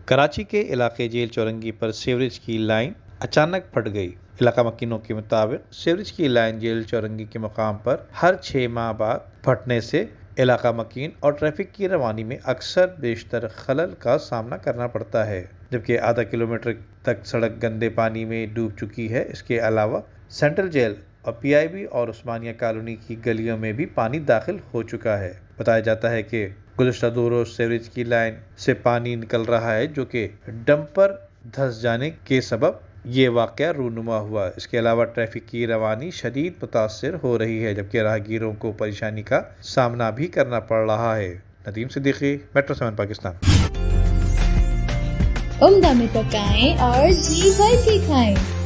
कराची के इलाके जेल चौरंगी पर सीवरेज की लाइन अचानक फट गई। इलाका मकीनों के मुताबिक सीवरेज की लाइन जेल चौरंगी के मुकाम पर हर 6 माह बाद फटने से इलाका मकीन और ट्रैफिक की रवानी में अक्सर बेशतर खलल का सामना करना पड़ता है, जबकि आधा किलोमीटर तक सड़क गंदे पानी में डूब चुकी है। इसके अलावा सेंट्रल जेल और पीआईबी और उस्मानिया कॉलोनी की गलियों में भी पानी दाखिल हो चुका है। बताया जाता है कि गुज़श्ता 2 रोज सीवरेज की लाइन से पानी निकल रहा है, जो कि डंपर धंस जाने के सबब ये वाक़या रूनुमा हुआ। इसके अलावा ट्रैफिक की रवानी शदीद मुतासर हो रही है, जबकि राहगीरों को परेशानी का सामना भी करना पड़ रहा है। नदीम सिद्दीकी, मेट्रो 7 पाकिस्तान। उम्दा में पकाएं और जी भर के खाएं।